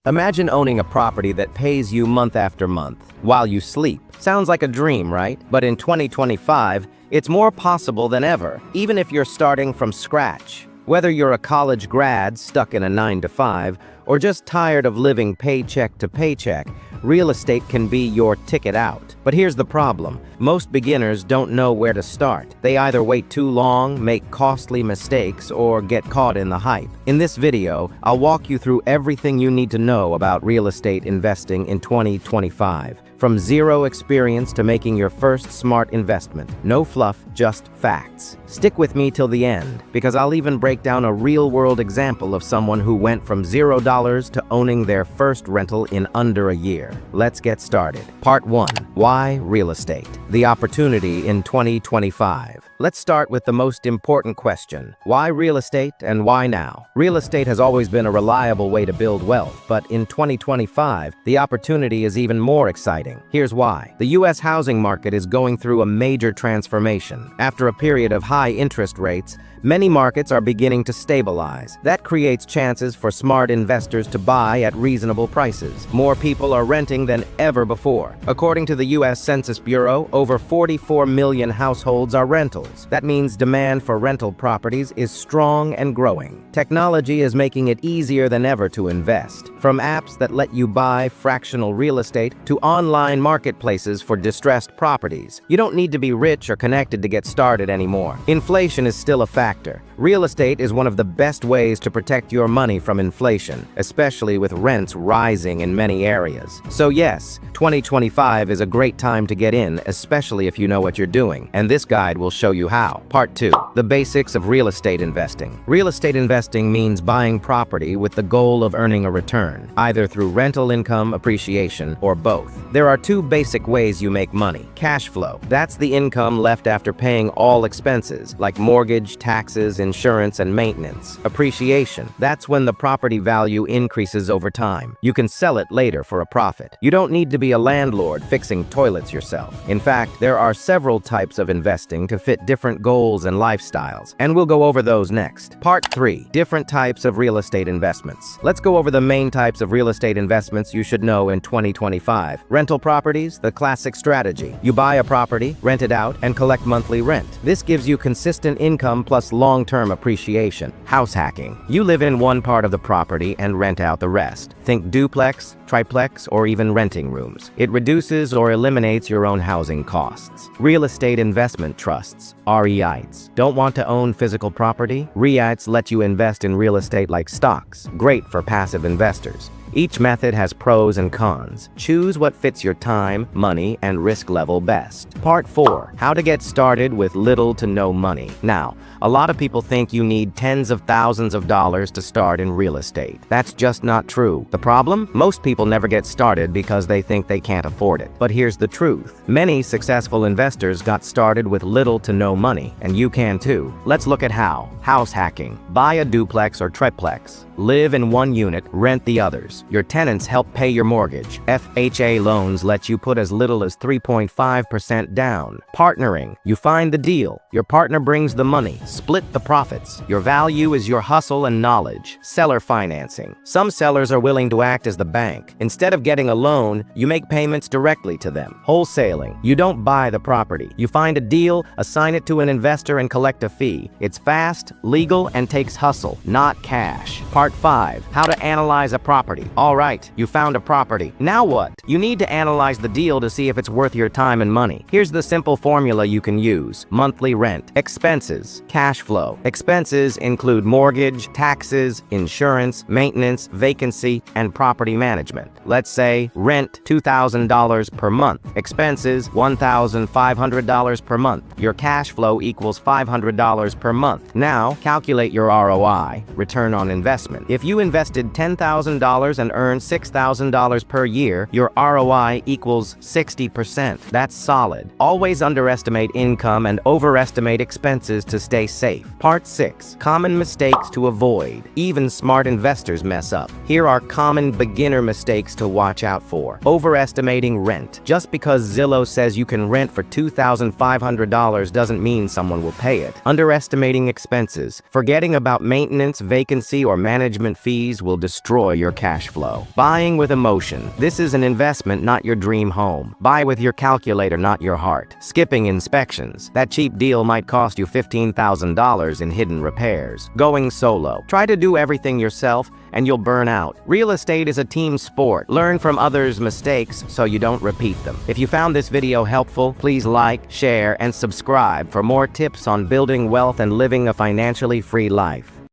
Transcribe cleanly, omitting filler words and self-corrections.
Imagine owning a property that pays you month after month while you sleep. Sounds like a dream, right? But in 2025, it's more possible than ever, even if you're starting from scratch. Whether you're a college grad stuck in a 9-to-5 or just tired of living paycheck to paycheck, real estate can be your ticket out. But here's the problem. Most beginners don't know where to start. They either wait too long, make costly mistakes, or get caught in the hype. In this video, I'll walk you through everything you need to know about real estate investing in 2025. From zero experience to making your first smart investment. No fluff, just facts. Stick with me till the end, because I'll even break down a real-world example of someone who went from $0 to owning their first rental in under a year. Let's get started. Part 1. Why real estate? The opportunity in 2025. Let's start with the most important question. Why real estate and why now? Real estate has always been a reliable way to build wealth, but in 2025, the opportunity is even more exciting. Here's why. The U.S. housing market is going through a major transformation. After a period of high interest rates, many markets are beginning to stabilize. That creates chances for smart investors to buy at reasonable prices. More people are renting than ever before. According to the U.S. Census Bureau, over 44 million households are rentals. That means demand for rental properties is strong and growing. Technology is making it easier than ever to invest. From apps that let you buy fractional real estate to online marketplaces for distressed properties. You don't need to be rich or connected to get started anymore. Inflation is still a factor. Real estate is one of the best ways to protect your money from inflation, especially with rents rising in many areas. So yes, 2025 is a great time to get in, especially if you know what you're doing. And this guide will show you how. Part 2. The basics of real estate investing. Real estate investing means buying property with the goal of earning a return, either through rental income, appreciation, or both. There are two basic ways you make money. Cash flow. That's the income left after paying all expenses, like mortgage, taxes, insurance, and maintenance. Appreciation. That's when the property value increases over time. You can sell it later for a profit. You don't need to be a landlord fixing toilets yourself. In fact, there are several types of investing to fit different goals and lifestyles, and we'll go over those next. Part 3. Different types of real estate investments. Let's go over the main types of real estate investments you should know in 2025. Rental properties, the classic strategy. You buy a property, rent it out, and collect monthly rent. This gives you consistent income plus long-term appreciation. House hacking. You live in one part of the property and rent out the rest. Think duplex, triplex, or even renting rooms. It reduces or eliminates your own housing costs. Real estate investment trusts, REITs. Don't want to own physical property? REITs let you invest in real estate like stocks. Great for passive investors. Each method has pros and cons. Choose what fits your time, money, and risk level best. Part 4. How to get started with little to no money. Now, a lot of people think you need tens of thousands of dollars to start in real estate. That's just not true. The problem? Most people never get started because they think they can't afford it. But here's the truth. Many successful investors got started with little to no money, and you can too. Let's look at how. House hacking. Buy a duplex or triplex. Live in one unit, rent the others. Your tenants help pay your mortgage. FHA loans let you put as little as 3.5% down. Partnering. You find the deal. Your partner brings the money. Split the profits. Your value is your hustle and knowledge. Seller financing. Some sellers are willing to act as the bank. Instead of getting a loan, you make payments directly to them. Wholesaling. You don't buy the property. You find a deal, assign it to an investor, and collect a fee. It's fast, legal, and takes hustle, not cash. Part 5. How to analyze a property. All right, you found a property. Now what? You need to analyze the deal to see if it's worth your time and money. Here's the simple formula you can use. Monthly rent. Expenses. Cash flow. Expenses include mortgage, taxes, insurance, maintenance, vacancy, and property management. Let's say rent $2,000 per month. Expenses $1,500 per month. Your cash flow equals $500 per month. Now, calculate your ROI, return on investment. If you invested $10,000 and earned $6,000 per year, your ROI equals 60%. That's solid. Always underestimate income and overestimate expenses to stay safe. Part 6. Common mistakes to avoid. Even smart investors mess up. Here are common beginner mistakes to watch out for. Overestimating rent. Just because Zillow says you can rent for $2,500 doesn't mean someone will pay it. Underestimating expenses. Forgetting about maintenance, vacancy, or management fees will destroy your cash flow. Buying with emotion. This is an investment, not your dream home. Buy with your calculator, not your heart. Skipping inspections. That cheap deal might cost you $15,000 in hidden repairs. Going solo. Try to do everything yourself and you'll burn out. Real estate is a team sport. Learn from others' mistakes so you don't repeat them. If you found this video helpful, please like, share, and subscribe for more tips on building wealth and living a financially free life.